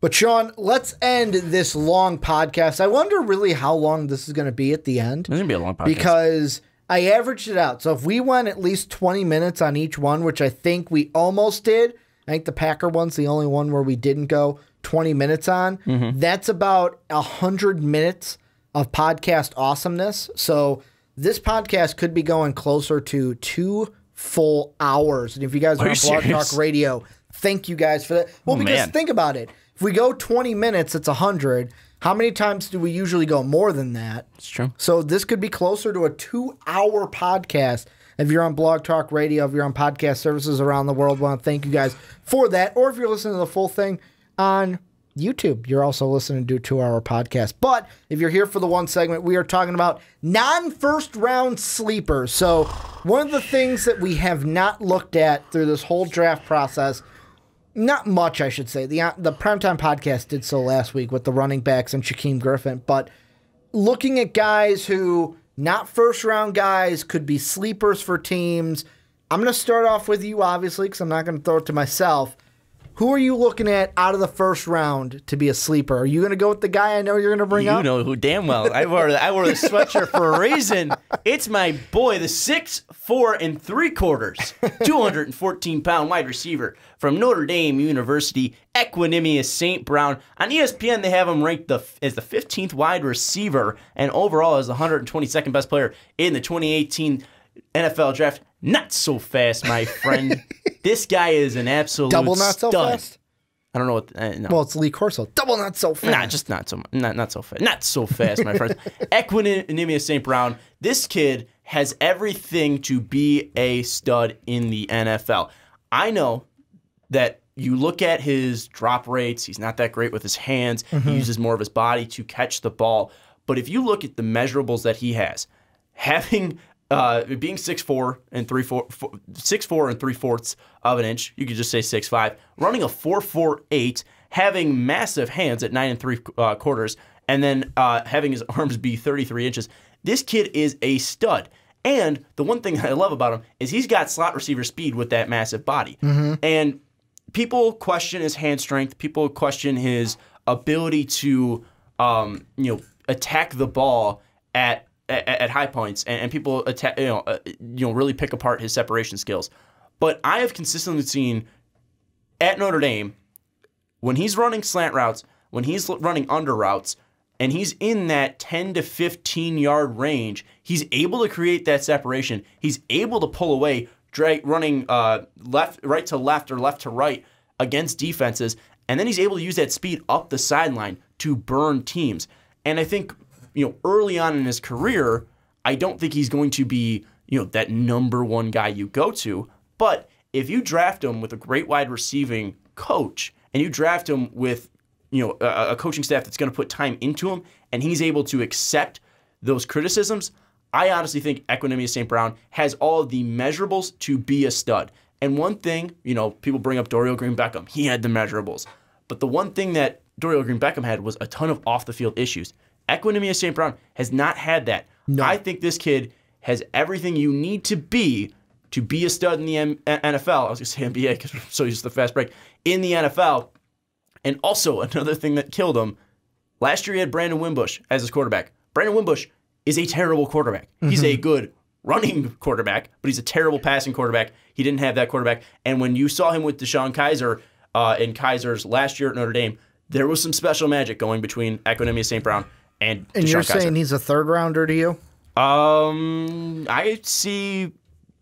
But Sean, let's end this long podcast. I wonder really how long this is going to be at the end. It's going to be a long podcast. Because I averaged it out. So if we went at least 20 minutes on each one, which I think we almost did, I think the Packer one's the only one where we didn't go 20 minutes on. That's about 100 minutes of podcast awesomeness. So this podcast could be going closer to 2 full hours. And if you guys are on Blog Talk Radio, thank you guys for that. Well, because think about it. If we go 20 minutes, it's 100. How many times do we usually go more than that? It's true. So this could be closer to a 2-hour podcast. If you're on Blog Talk Radio, if you're on podcast services around the world, I want to thank you guys for that. Or if you're listening to the full thing on YouTube, you're also listening to a 2-hour podcast. But if you're here for the one segment, we are talking about non-first round sleepers. So one of the things that we have not looked at through this whole draft process, not much, I should say. The Primetime Podcast did so last week with the running backs and Shaquem Griffin. But looking at guys who, not first-round guys, could be sleepers for teams. I'm going to start off with you, obviously, because I'm not going to throw it to myself. Who are you looking at out of the first round to be a sleeper? Are you going to go with the guy I know you're going to bring up? You know who damn well. I wore the sweatshirt for a reason. It's my boy, the 6'4 3/4", 214-pound wide receiver from Notre Dame University, Equanimeous St. Brown. On ESPN, they have him ranked as the 15th wide receiver and overall as the 122nd best player in the 2018 NFL Draft. Not so fast, my friend. This guy is an absolute double not stud. so fast. I don't know what. No. Well, it's Lee Corso. Double not so fast. Nah, just not so fast. Not so fast, my friends. Equanimeous St. Brown. This kid has everything to be a stud in the NFL. I know that you look at his drop rates. He's not that great with his hands. He uses more of his body to catch the ball. But if you look at the measurables that he has, having being 6'4 and 3/4 of an inch, you could just say 6'5", running a 4.48, having massive hands at 9 3/4, and then having his arms be 33 inches. This kid is a stud. And the one thing I love about him is he's got slot receiver speed with that massive body. And people question his hand strength. People question his ability to attack the ball at high points, and people attack, really pick apart his separation skills. But I have consistently seen at Notre Dame, when he's running slant routes, when he's running under routes, and he's in that 10 to 15 yard range, he's able to create that separation. He's able to pull away, running right to left or left to right against defenses, and then he's able to use that speed up the sideline to burn teams. And I think, early on in his career, I don't think he's going to be, that number one guy you go to. But if you draft him with a great wide receiving coach, and you draft him with, a coaching staff that's going to put time into him, and he's able to accept those criticisms, I honestly think Equanimeous St. Brown has all of the measurables to be a stud. And one thing, people bring up Dorial Green-Beckham. He had the measurables. But the one thing that Dorial Green-Beckham had was a ton of off-the-field issues. Equanimeous St. Brown has not had that. No. I think this kid has everything you need to be a stud in the NFL. I was going to say NBA because we're so used to the fast break. In the NFL. And also, another thing that killed him, last year he had Brandon Wimbush as his quarterback. Brandon Wimbush is a terrible quarterback. He's a good running quarterback, but he's a terrible passing quarterback. He didn't have that quarterback. And when you saw him with Deshaun Kaiser in Kaiser's last year at Notre Dame, there was some special magic going between Equanimeous St. Brown and you're Kaiser. Saying he's a third rounder to you? I see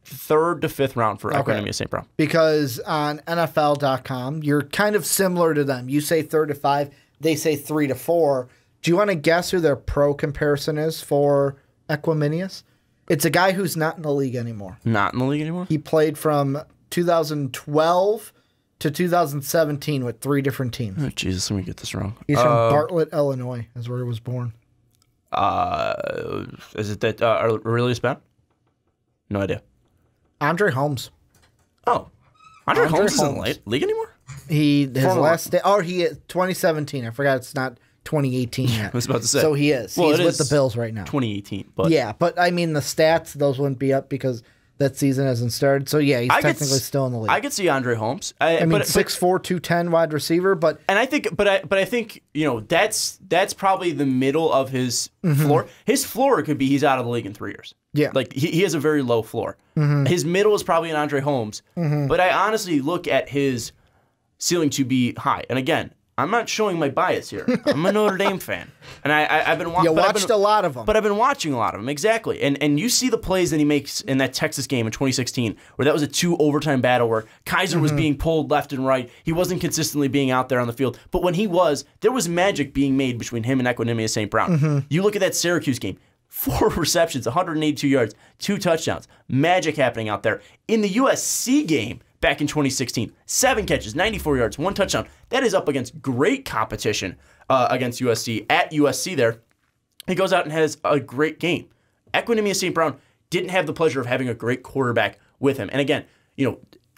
3rd to 5th round for Equanimeous St. Brown. Because on NFL.com, you're kind of similar to them. You say 3rd to 5, they say 3 to 4. Do you want to guess who their pro comparison is for Equanimeous? It's a guy who's not in the league anymore. Not in the league anymore? He played from 2012 to 2017 with 3 different teams. Oh, Jesus, let me get this wrong. He's from Bartlett, Illinois, is where he was born. Is it that Aurelius Ben? No idea. Andre Holmes. Oh. Andre Holmes isn't in the league anymore? His last day. Oh, he is 2017. I forgot it's not 2018 yet. I was about to say. So he is. He's with the Bills right now. 2018. But yeah, but I mean the stats, those wouldn't be up because That season hasn't started. So, yeah, he's technically still in the league. I could see Andre Holmes. I mean, 6'4", 210 wide receiver, but... And I think, but I think, that's probably the middle of his floor. His floor could be he's out of the league in 3 years. Yeah. Like, he has a very low floor. His middle is probably an Andre Holmes. But I honestly look at his ceiling to be high. And again, I'm not showing my bias here. I'm a Notre Dame fan, and I've been watching. You watched a lot of them, but I've been watching a lot of them exactly. And you see the plays that he makes in that Texas game in 2016, where that was a 2 overtime battle where Kaiser was being pulled left and right. He wasn't consistently being out there on the field, but when he was, there was magic being made between him and Equanimeous St. Brown. You look at that Syracuse game. 4 receptions, 182 yards, 2 touchdowns. Magic happening out there. In the USC game back in 2016, 7 catches, 94 yards, 1 touchdown. That is up against great competition against USC. At USC there, he goes out and has a great game. Equanimeous St. Brown didn't have the pleasure of having a great quarterback with him. And again,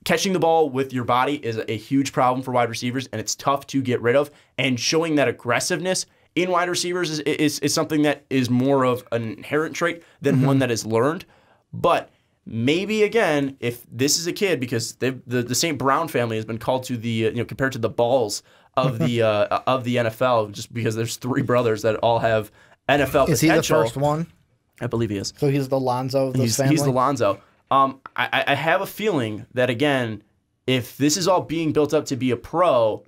catching the ball with your body is a huge problem for wide receivers, and it's tough to get rid of. And showing that aggressiveness in wide receivers is something that is more of an inherent trait than one that is learned. But maybe, again, if this is a kid, because the St. Brown family has been called to the, compared to the balls of the NFL, just because there's 3 brothers that all have NFL potential. Is he the first one? I believe he is. So he's the Lonzo of this family? He's the Lonzo. I have a feeling that, again, if this is all being built up to be a pro,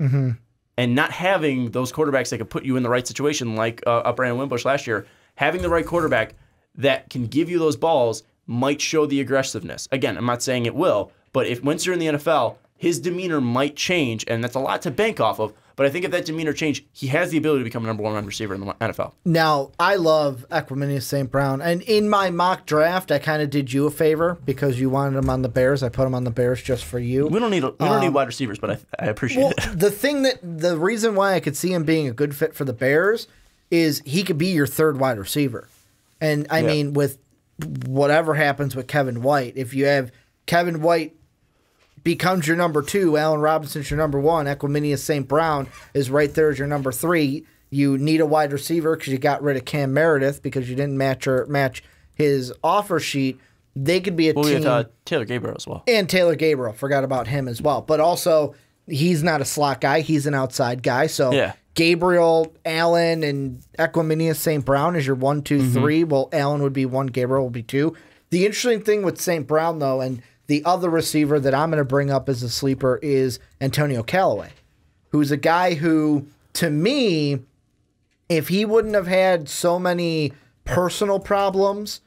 and not having those quarterbacks that could put you in the right situation, like Brandon Wimbush last year, having the right quarterback that can give you those balls might show the aggressiveness. Again, I'm not saying it will, but once you're in the NFL, his demeanor might change, and that's a lot to bank off of. But I think if that demeanor changed, he has the ability to become a number 1 wide receiver in the NFL. Now, I love Equanimeous St. Brown, and in my mock draft, I kind of did you a favor because you wanted him on the Bears. I put him on the Bears just for you. We don't need wide receivers, but I appreciate it. The reason why I could see him being a good fit for the Bears is he could be your 3rd wide receiver. And I mean, with whatever happens with Kevin White, if you have Kevin White becomes your number 2, Allen Robinson's your number 1, Equanimeous St. Brown is right there as your number 3. You need a wide receiver because you got rid of Cam Meredith because you didn't match his offer sheet. They could be a team. We had Taylor Gabriel as well. And Taylor Gabriel, forgot about him as well. But also, he's not a slot guy. He's an outside guy. So Gabriel, Allen, and Equanimeous St. Brown is your 1, 2, 3. Well, Allen would be 1, Gabriel would be 2. The interesting thing with St. Brown, though, and the other receiver that I'm going to bring up as a sleeper is Antonio Callaway, who's a guy who, to me, if he wouldn't have had so many personal problems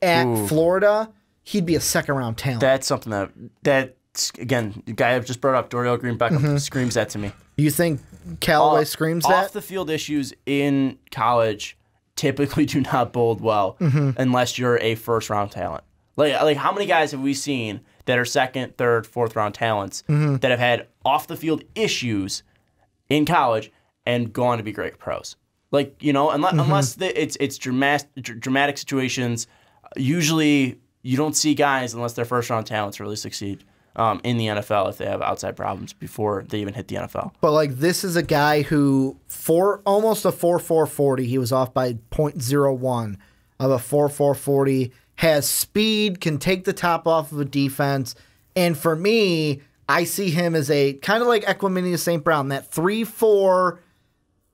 at Florida, he'd be a 2nd-round talent. That's something that's, again, the guy I've just brought up, Dorial Green-Beckham, screams that to me. You think Callaway screams that? Off-the-field issues in college typically do not bode well unless you're a first-round talent. Like how many guys have we seen that are 2nd, 3rd, 4th-round talents that have had off-the-field issues in college and go on to be great pros? Unless it's dramatic situations, usually you don't see guys unless they're first-round talents really succeed in the NFL if they have outside problems before they even hit the NFL. But this is a guy who almost a 4.4 40. He was off by 0.01 of a 4.4 40. Has speed, can take the top off of a defense. And for me, I see him as a kind of like Equanimeous St. Brown, that 3-4.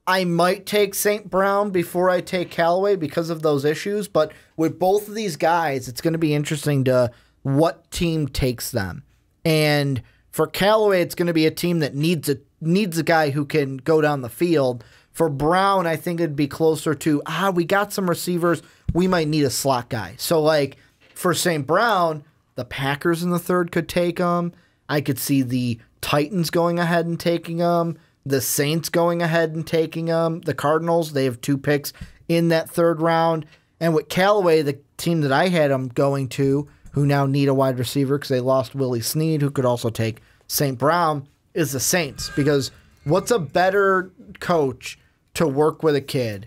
I might take St. Brown before I take Callaway because of those issues. But with both of these guys, it's going to be interesting to what team takes them. And for Callaway, it's going to be a team that needs a guy who can go down the field. For Brown, I think it'd be closer to, we got some receivers. We might need a slot guy. So, for St. Brown, the Packers in the 3rd could take him. I could see the Titans going ahead and taking him. The Saints going ahead and taking him. The Cardinals, they have 2 picks in that 3rd round. And with Callaway, the team that I had him going to, who now need a wide receiver because they lost Willie Snead, who could also take St. Brown, is the Saints. Because what's a better coach to work with a kid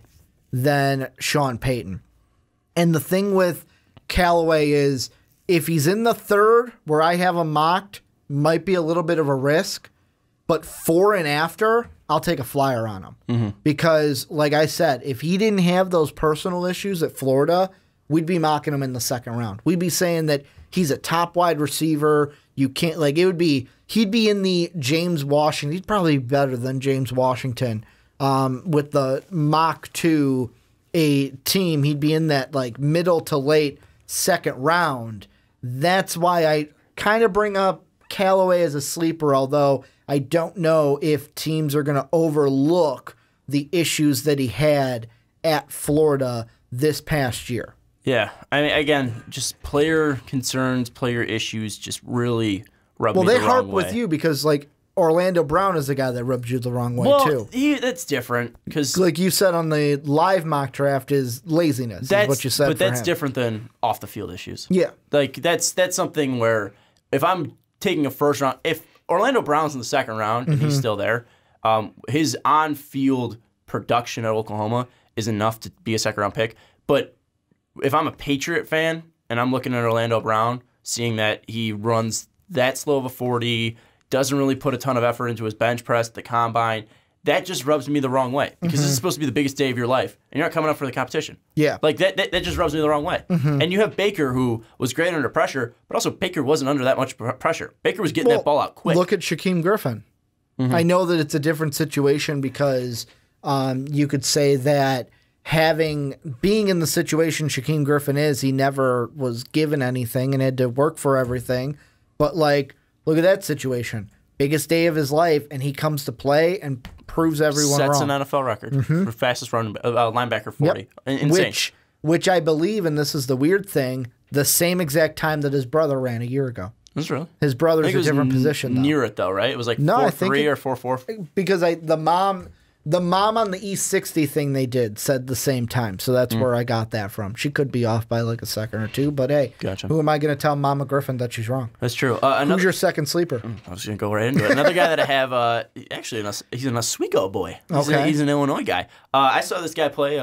than Sean Payton? And the thing with Callaway is if he's in the 3rd, where I have him mocked, might be a little bit of a risk. But 4 and after, I'll take a flyer on him. Because, like I said, if he didn't have those personal issues at Florida, we'd be mocking him in the 2nd round. We'd be saying that He's a top wide receiver. You can't like he'd be in the James Washington. He'd probably be better than James Washington with the mock to a team. He'd be in that like middle to late second round. That's why I kind of bring up Callaway as a sleeper, although I don't know if teams are going to overlook the issues that he had at Florida this past year. Yeah. I mean, again, just player concerns, player issues just really rub me the wrong way. Well, they harp with you because, like, Orlando Brown is the guy that rubs you the wrong way, too. That's different because, like you said on the live mock draft, is laziness. Is what you said. But that's different than off the field issues. Yeah, like that's something where if I'm taking a first round, if Orlando Brown's in the second round and he's still there, his on field production at Oklahoma is enough to be a second round pick. But if I'm a Patriot fan and I'm looking at Orlando Brown, seeing that he runs that slow of a 40, doesn't really put a ton of effort into his bench press, the combine, that just rubs me the wrong way because this is supposed to be the biggest day of your life and you're not coming up for the competition. Yeah. Like that just rubs me the wrong way. And you have Baker who was great under pressure, but also Baker wasn't under that much pressure. Baker was getting that ball out quick. Look at Shaquem Griffin. I know that it's a different situation because you could say that being in the situation Shaquem Griffin is, he never was given anything and had to work for everything. But like, look at that situation. Biggest day of his life, and he comes to play and proves everyone wrong. Sets an NFL record for fastest linebacker 40. Yep. Insane. Which I believe, and this is the weird thing, the same exact time that his brother ran a year ago. That's really? His brother's a different position, though. Near it, though, right? It was like 4.3 or 4.4? Because the mom on the E60 thing they did said the same time, so that's where I got that from. She could be off by like a second or two, but hey, who am I going to tell Mama Griffin that she's wrong? That's true. Who's your second sleeper? I was going to go right into it. Another guy that I have, actually, he's an Oswego boy. He's an Illinois guy. I saw this guy play.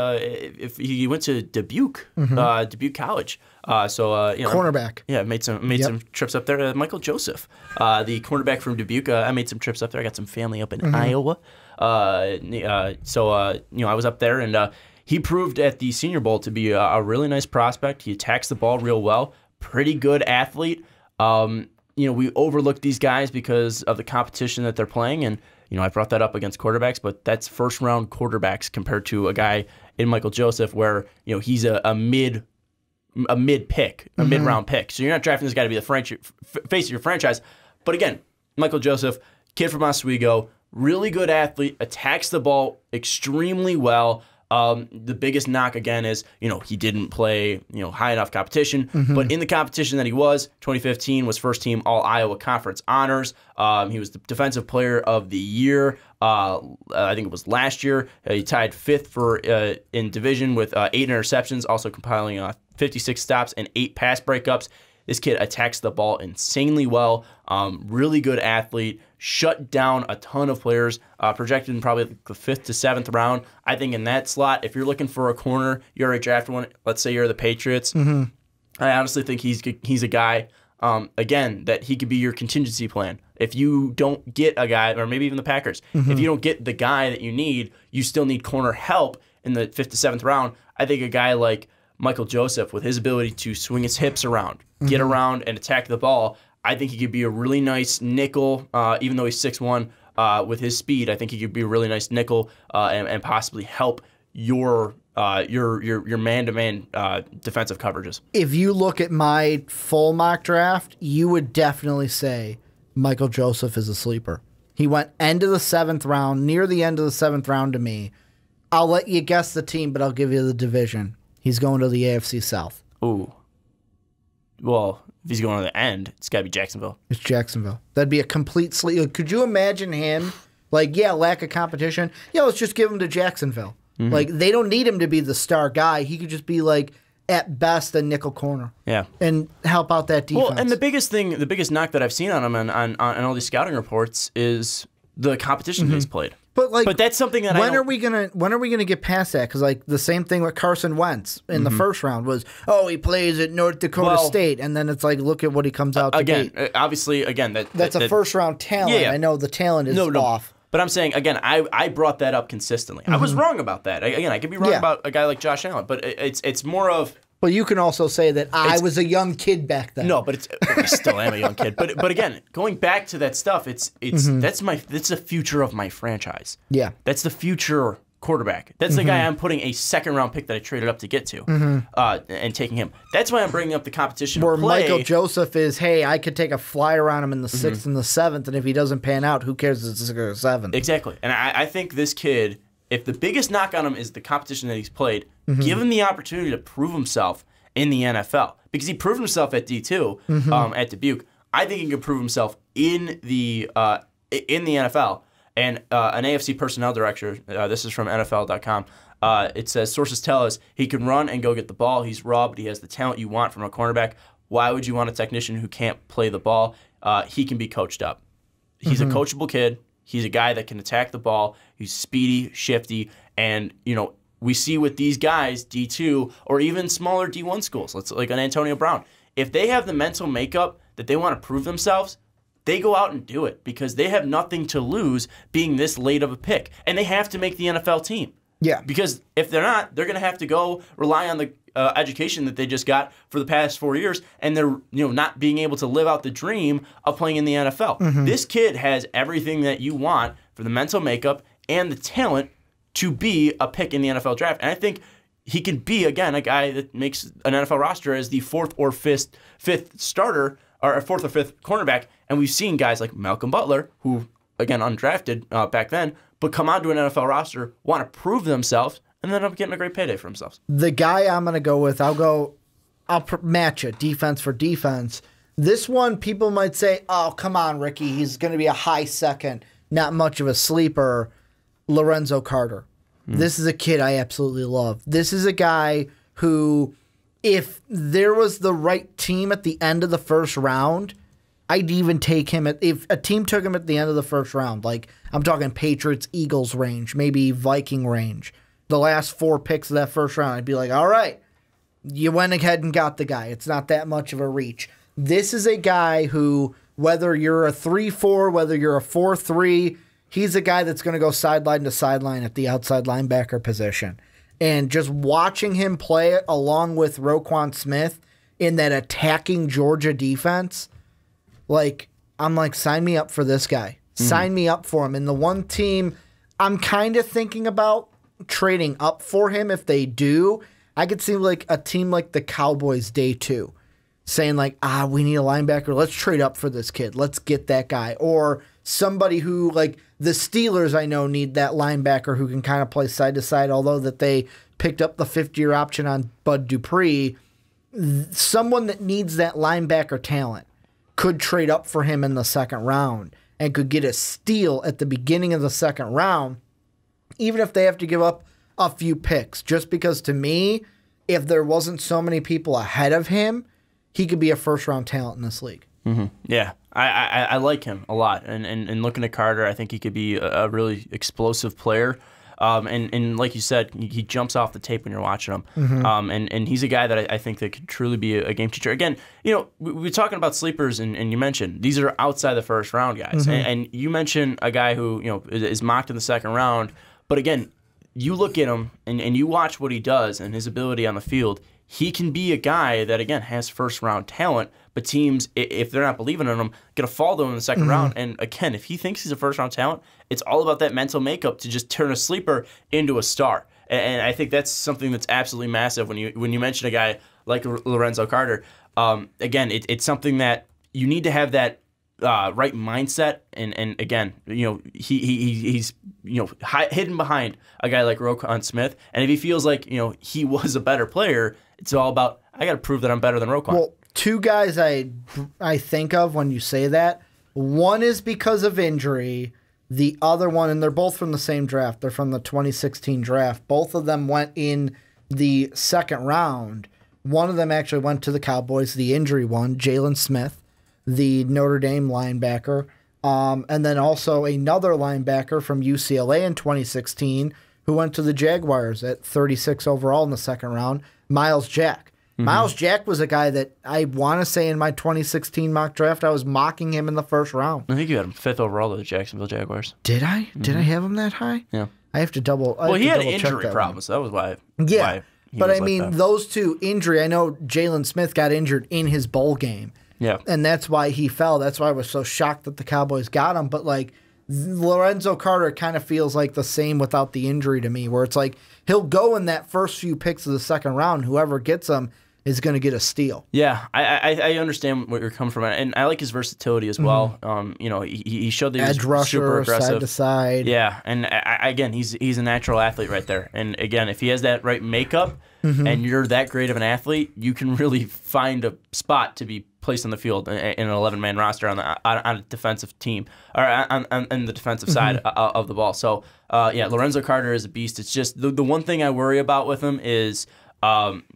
If he went to Dubuque, Dubuque College. Cornerback. Yeah, made some trips up there. Michael Joseph, the cornerback from Dubuque. I made some trips up there. I got some family up in Iowa. I was up there, and he proved at the Senior Bowl to be a really nice prospect. He attacks the ball real well. Pretty good athlete. We overlook these guys because of the competition that they're playing, and I brought that up against quarterbacks, but that's first round quarterbacks compared to a guy in Michael Joseph where he's a mid pick, a mid round pick. So you're not drafting this guy to be the face of your franchise. But again, Michael Joseph, kid from Oswego. Really good athlete, attacks the ball extremely well. The biggest knock, again, is, he didn't play, high enough competition. But in the competition that he was, 2015 was first team All-Iowa Conference honors. He was the Defensive Player of the Year. I think it was last year. He tied fifth in division with 8 interceptions, also compiling 56 stops and 8 pass breakups. This kid attacks the ball insanely well. Really good athlete. Shut down a ton of players. Projected in probably the 5th to 7th round. I think in that slot, if you're looking for a corner, you already drafted one. Let's say you're the Patriots. I honestly think he's a guy, again, that he could be your contingency plan. If you don't get a guy, or maybe even the Packers, if you don't get the guy that you need, you still need corner help in the 5th to 7th round. I think a guy like Michael Joseph, with his ability to swing his hips around, get around, and attack the ball, I think he could be a really nice nickel, even though he's 6'1", with his speed. I think he could be a really nice nickel and possibly help your man-to-man defensive coverages. If you look at my full mock draft, you would definitely say Michael Joseph is a sleeper. He went end of the 7th round, near the end of the 7th round to me. I'll let you guess the team, but I'll give you the division. He's going to the AFC South. Ooh. Well, if he's going to the end, it's got to be Jacksonville. It's Jacksonville. That'd be a complete sleep. Could you imagine him, lack of competition? Yeah, let's just give him to Jacksonville. They don't need him to be the star guy. He could just be, at best, a nickel corner. Yeah. And help out that defense. Well, and the biggest knock that I've seen on him on all these scouting reports is the competition he's played. But that's something that when are we gonna get past that? Because the same thing with Carson Wentz in the first round was, he plays at North Dakota State, and then it's look at what he comes out to be. Obviously, that's a first round talent. Yeah. I know the talent is off. But I'm saying, again, I brought that up consistently. I was wrong about that. I could be wrong about a guy like Josh Allen, but it's more of Well, you can also say that I was a young kid back then. No, but I still am a young kid. But again, going back to that stuff, that's the future of my franchise. Yeah. That's the future quarterback. That's the guy I'm putting a second-round pick that I traded up to get to, and taking him. That's why I'm bringing up the competition. Where play. Michael Joseph is, hey, I could take a flyer on him in the 6th and the 7th, and if he doesn't pan out, who cares if it's 6th or 7th? Exactly. And I think this kid, if the biggest knock on him is the competition that he's played, give him the opportunity to prove himself in the NFL. Because he proved himself at D2 at Dubuque. I think he can prove himself in the NFL. And an AFC personnel director, this is from NFL.com, it says, sources tell us he can run and go get the ball. He's raw, but he has the talent you want from a cornerback. Why would you want a technician who can't play the ball? He can be coached up. He's a coachable kid. He's a guy that can attack the ball. He's speedy, shifty, and, we see with these guys, D2 or even smaller D1 schools, like an Antonio Brown, if they have the mental makeup that they want to prove themselves, they go out and do it because they have nothing to lose being this late of a pick. And they have to make the NFL team. Yeah. Because if they're not, they're going to have to go rely on the education that they just got for the past 4 years, and they're not being able to live out the dream of playing in the NFL. This kid has everything that you want for the mental makeup and the talent to be a pick in the NFL draft. And I think he can be, again, a guy that makes an NFL roster as the fourth or fifth starter, or a fourth or fifth cornerback. And we've seen guys like Malcolm Butler, who, again, undrafted back then, but come onto an NFL roster, want to prove themselves, and then end up getting a great payday for themselves. The guy I'm going to go with, I'll match it, defense for defense. This one, people might say, oh, come on, Ricky, he's going to be a high second, not much of a sleeper. Lorenzo Carter. This is a kid I absolutely love. This is a guy who, if there was the right team at the end of the first round, I'd even take him if a team took him at the end of the first round. Like, I'm talking Patriots, Eagles range, maybe Viking range. The last 4 picks of that first round, I'd be like, all right, you went ahead and got the guy. It's not that much of a reach. This is a guy who, whether you're a 3-4, whether you're a 4-3, he's a guy that's going to go sideline to sideline at the outside linebacker position. And just watching him play it along with Roquan Smith in that attacking Georgia defense, I'm like, sign me up for this guy. Sign me up for him. And the one team I'm kind of thinking about trading up for him, if they do, I could see like a team like the Cowboys day 2 saying like, we need a linebacker. Let's trade up for this kid. Let's get that guy. Or somebody who, like the Steelers, I know, need that linebacker who can kind of play side to side, although that they picked up the 5th-year option on Bud Dupree. Someone that needs that linebacker talent could trade up for him in the second round and could get a steal at the beginning of the second round, even if they have to give up a few picks. Just because, to me, if there wasn't so many people ahead of him, he could be a first-round talent in this league. Yeah, I like him a lot. And looking at Carter, I think he could be a really explosive player. And like you said, he jumps off the tape when you're watching him. And he's a guy that I think that could truly be a game changer. Again, we're talking about sleepers, and you mentioned these are outside the first round guys. And you mentioned a guy who is mocked in the second round. But again, you look at him and you watch what he does and his ability on the field. He can be a guy that, again, has first-round talent, but teams, if they're not believing in him, going to fall to him in the second round. And, again, if he thinks he's a first-round talent, it's all about that mental makeup to just turn a sleeper into a star. And I think that's something that's absolutely massive when you mention a guy like Lorenzo Carter. Again, it's something that you need to have that right mindset, and again, he's hidden behind a guy like Roquan Smith, and if he feels like he was a better player, it's all about, I got to prove that I'm better than Roquan. Well, 2 guys I think of when you say that. One is because of injury. The other one, and they're both from the same draft. They're from the 2016 draft. Both of them went in the second round. One of them actually went to the Cowboys, the injury one, Jalen Smith, the Notre Dame linebacker. And then also another linebacker from UCLA in 2016 who went to the Jaguars at 36 overall in the second round, Miles Jack. Miles Jack was a guy that I want to say in my 2016 mock draft, I was mocking him in the first round. I think you had him 5th overall to the Jacksonville Jaguars. Did I? Did I have him that high? Yeah. I have to double. Well, he had injury problems. So that was why. Yeah. But was I mean, like that. those two injury. I know Jalen Smith got injured in his bowl game. Yeah. And that's why he fell. That's why I was so shocked that the Cowboys got him. But like Lorenzo Carter kind of feels like the same without the injury to me, where it's like he'll go in that first few picks of the second round. Whoever gets him is going to get a steal. Yeah, I understand where you're coming from, and I like his versatility as well. You know, he showed that he was Edge rusher, super aggressive, side to side. Yeah, and again, he's a natural athlete right there. And again, if he has that right makeup, and you're that great of an athlete, you can really find a spot to be placed on the field in an 11-man roster on a defensive team or on the defensive side of the ball. So yeah, Lorenzo Carter is a beast. It's just the one thing I worry about with him is.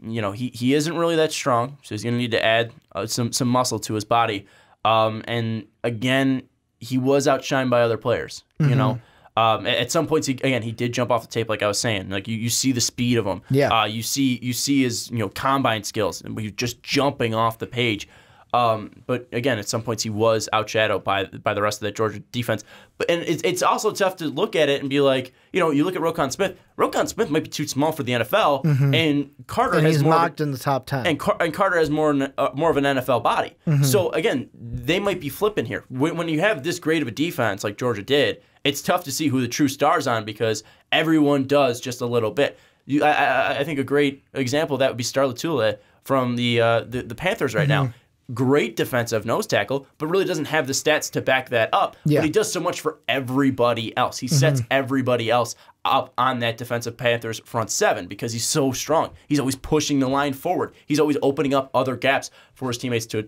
You know, he isn't really that strong, so he's going to need to add some muscle to his body. And again, he was outshined by other players. You know, at some points, he did jump off the tape, like I was saying. Like you see the speed of him. Yeah. You see his combine skills, and he's just jumping off the page. But again, at some points he was outshadowed by the rest of that Georgia defense. And it's also tough to look at it and be like, you look at Roquan Smith. Roquan Smith might be too small for the NFL, and Carter has he's more mocked in the top 10. and Carter has more of an NFL body. So again, they might be flipping here. When you have this great of a defense like Georgia did, it's tough to see who the true star's on because everyone does just a little bit. I think a great example of that would be Star Lotulelei from the Panthers right now. Great defensive nose tackle, but really doesn't have the stats to back that up. Yeah. But he does so much for everybody else. He sets everybody else up on that defensive Panthers front seven because he's so strong. He's always pushing the line forward. He's always opening up other gaps for his teammates to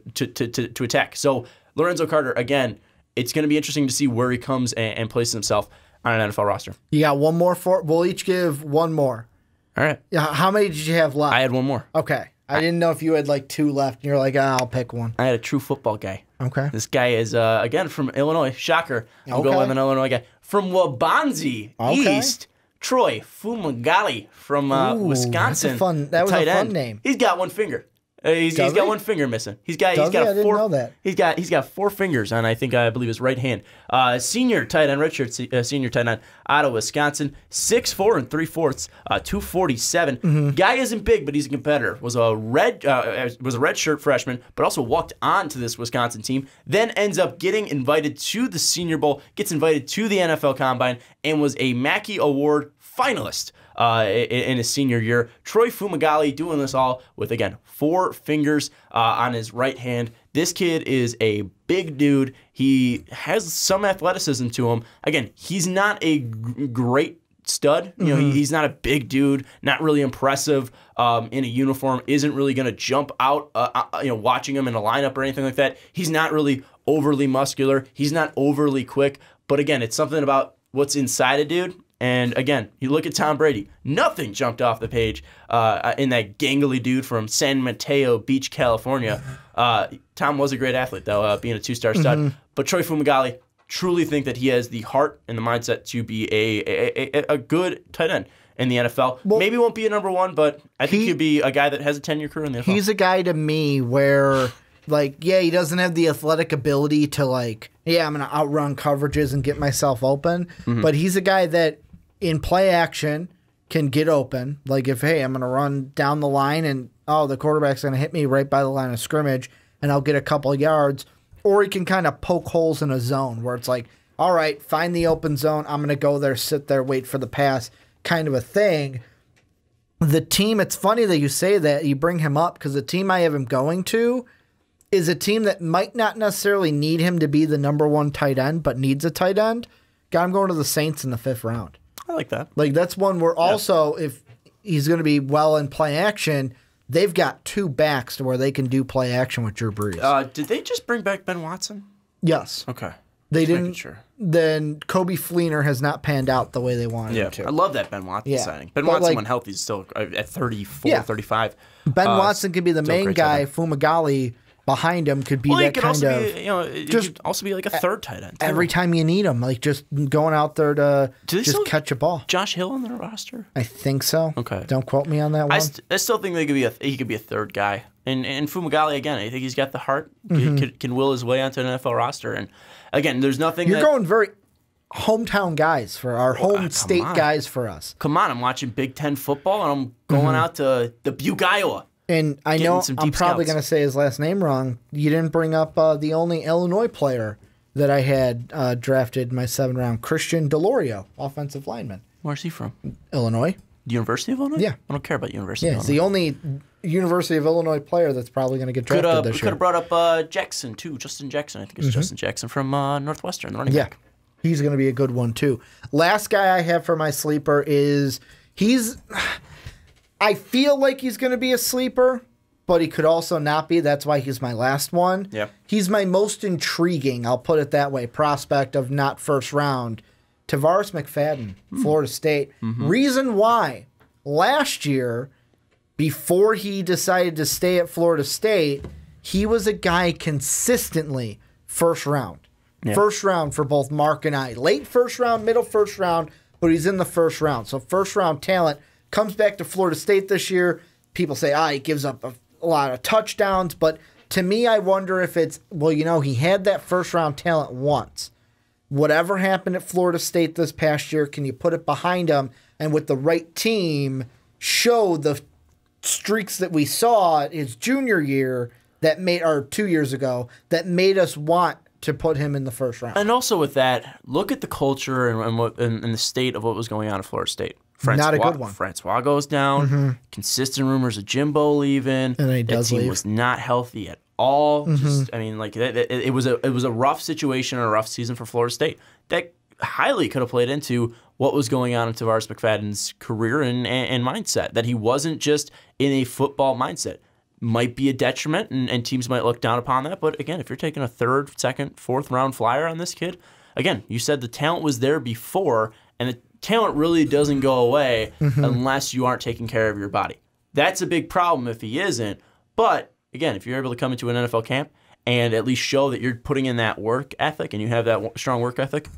attack. So Lorenzo Carter, again, it's going to be interesting to see where he comes and places himself on an NFL roster. You got one more we'll each give one more. All right. Yeah, how many did you have left? I had one more. Okay. I didn't know if you had like two left, and you're like, I'll pick one. I had a true football guy. Okay. This guy is, again, from Illinois. Shocker. I'm going with an Illinois guy. From Waubonsie East, Troy Fumagalli from Wisconsin. That was a tight fun end. name. He's got one finger. He's got one finger missing. He's got I didn't four. know that. He's got 4 fingers on I believe his right hand. Senior tight end, redshirt senior tight end out of Wisconsin, 6'4" 3/4, 247. Guy isn't big, but he's a competitor. Was a redshirt freshman, but also walked on to this Wisconsin team. Then ends up getting invited to the Senior Bowl, gets invited to the NFL Combine, and was a Mackey Award finalist in his senior year. Troy Fumagalli doing this all with, again, 4 fingers on his right hand. This kid is a big dude. He has some athleticism to him. Again, he's not a great stud. He's not a big dude, not really impressive in a uniform, isn't really going to jump out, watching him in a lineup or anything like that. He's not really overly muscular. He's not overly quick. But again, it's something about what's inside a dude. And again, you look at Tom Brady. Nothing jumped off the page in that gangly dude from San Mateo Beach, California. Tom was a great athlete, though, being a 2-star stud. But Troy Fumagalli, truly think that he has the heart and the mindset to be a good tight end in the NFL. Well, maybe won't be a number 1, but I think he'd be a guy that has a 10-year career in the NFL. He's a guy to me where, he doesn't have the athletic ability to, I'm going to outrun coverages and get myself open. But he's a guy that, in play action, can get open. Like if, I'm going to run down the line and, the quarterback's going to hit me right by the line of scrimmage and I'll get a couple of yards. Or he can kind of poke holes in a zone where it's like, all right, find the open zone. I'm going to go there, sit there, wait for the pass kind of a thing. The team, it's funny that you say that, you bring him up because the team I have him going to is a team that might not necessarily need him to be the number 1 tight end, but needs a tight end. Got him going to the Saints in the 5th round. I like that. That's one where also, if he's going to be well in play action, they've got 2 backs to where they can do play action with Drew Brees. Did they just bring back Ben Watson? Yes. Okay. They Just didn't. sure. Then Kobe Fleener has not panned out the way they wanted him to. I love that Ben Watson signing. Ben Watson, when healthy, is still at 34, 35. Ben Watson could be the main guy. Tight Fumagalli behind him could be that kind of. He could also be like a third tight end. Every time you need him, just going out there to just catch a ball. Josh Hill on their roster? I think so. Okay. Don't quote me on that one. I still think he could be a third guy. And Fumagalli, again, I think he's got the heart, can will his way onto an NFL roster. And again, there's nothing. You're going very hometown guys, for our home state guys for us. Come on, I'm watching Big Ten football, and I'm going out to Dubuque, Iowa. And I know I'm probably going to say his last name wrong. You didn't bring up the only Illinois player that I had drafted in my 7th round, Christian Delorio, offensive lineman. Where's he from? Illinois. University of Illinois? Yeah. I don't care about University of Illinois. It's the only University of Illinois player that's probably going to get drafted this year. We could have brought up Jackson, too. Justin Jackson. I think it's Justin Jackson from Northwestern, the running back. He's going to be a good one, too. Last guy I have for my sleeper is I feel like he's going to be a sleeper, but he could also not be. That's why he's my last one. Yeah. He's my most intriguing, I'll put it that way, prospect of not first round. Tavares McFadden, Florida State. Reason why, last year, before he decided to stay at Florida State, he was a guy consistently first round. Yeah. First round for both Mark and I. Late first round, middle first round, but he's in the first round. So first round talent comes back to Florida State this year. People say, he gives up a lot of touchdowns. But to me, I wonder if it's, he had that first round talent once. Whatever happened at Florida State this past year, can you put it behind him and with the right team show the streaks that we saw his junior year or 2 years ago that made us want to put him in the first round? And also with that, look at the culture and the state of what was going on at Florida State. Not a good one. Francois goes down. Consistent rumors of Jimbo leaving. And he does leave. That team was not healthy at all. It was a rough situation and a rough season for Florida State. That highly could have played into what was going on in Tavares McFadden's career and mindset. That he wasn't just in a football mindset. Might be a detriment, and teams might look down upon that. But again, if you're taking a 3rd, 2nd, 4th round flyer on this kid, again, you said the talent was there before, and the talent really doesn't go away unless you aren't taking care of your body. That's a big problem if he isn't. But again, if you're able to come into an NFL camp and at least show that you're putting in that work ethic and you have that strong work ethic,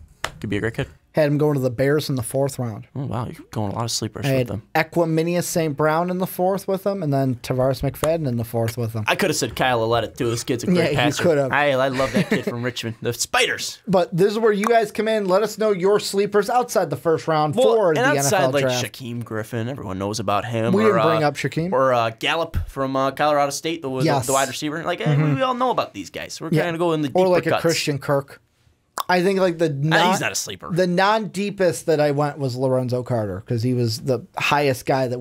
could be a great kid. Had him going to the Bears in the 4th round. Oh, wow. You're going a lot of sleepers with them. Equiminius St. Brown in the 4th with him, and then Tavares McFadden in the 4th with him. I could have said Kyle Lauletta, too. This kid's a great passer. You could have. I love that kid from Richmond. The Spiders. But this is where you guys come in. Let us know your sleepers outside the first round for the NFL draft. Shaquem Griffin. Everyone knows about him. We didn't bring up Shaquem. Or Gallup from Colorado State, the wide receiver. We all know about these guys. We're going to go in the deeper cuts. Or a Christian Kirk. I think he's not a sleeper. The non-deepest that I went was Lorenzo Carter because he was the highest guy that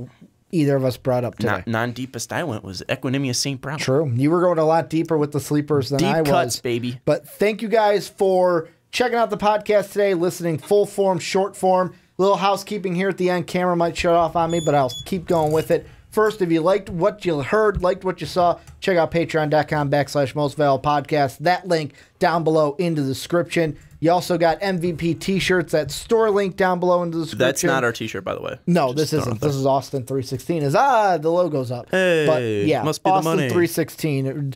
either of us brought up today. Non-deepest I went was Equinemius St. Brown. True. You were going a lot deeper with the sleepers than I was. Deep cuts, baby. But thank you guys for checking out the podcast today, listening full form, short form. Little housekeeping here at the end. Camera might shut off on me, but I'll keep going with it. First, if you liked what you heard, liked what you saw, check out patreon.com/mostvaluablepodcast. That link down below in the description. You also got MVP t-shirts. That store link down below in the description. That's not our t-shirt, by the way. No, this isn't. This is Austin 316. The logo's up. Hey, but yeah, must be Austin the money. 316.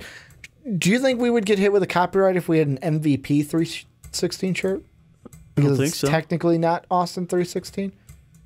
Do you think we would get hit with a copyright if we had an MVP 316 shirt? Because I don't think so. It's technically not Austin 316.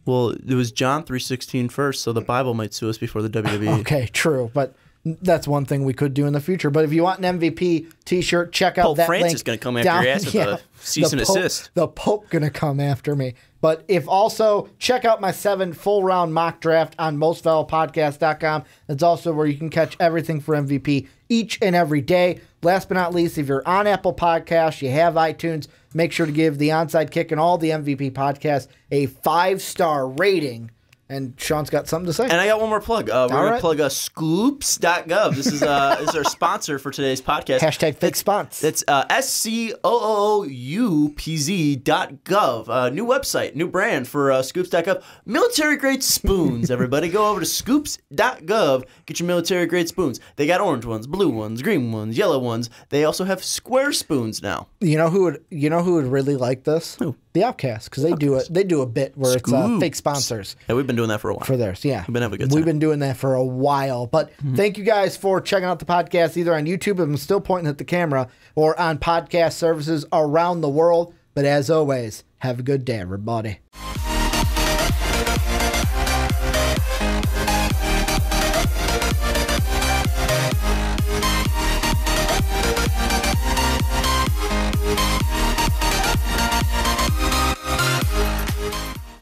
Well, it was John 3:16 first, so the Bible might sue us before the WWE. Okay, true, but that's one thing we could do in the future. But if you want an MVP T-shirt, check out Pope that Francis link. is going to come after your ass with a cease and assist. The Pope going to come after me. But if also, check out my 7 full-round mock draft on mostvaluablepodcast.com. That's also where you can catch everything for MVP each and every day. Last but not least, if you're on Apple Podcasts, you have iTunes, make sure to give the Onside Kick and all the MVP podcasts a 5-star rating. And Sean's got something to say. And I got one more plug. We're going to plug scoops.gov. This is our sponsor for today's podcast. Hashtag fake spons. It's SCOOUPZ.gov. New website, new brand for scoops.gov. Military-grade spoons, everybody. Go over to scoops.gov. Get your military-grade spoons. They got orange ones, blue ones, green ones, yellow ones. They also have square spoons now. You know who would really like this? Who? The Outcast, because they do it. They do a bit where it's fake sponsors. Yeah, we've been doing that for a while. For theirs, yeah. We've been having a good time. We've been doing that for a while. But thank you guys for checking out the podcast, either on YouTube, if I'm still pointing at the camera, or on podcast services around the world. But as always, have a good day, everybody.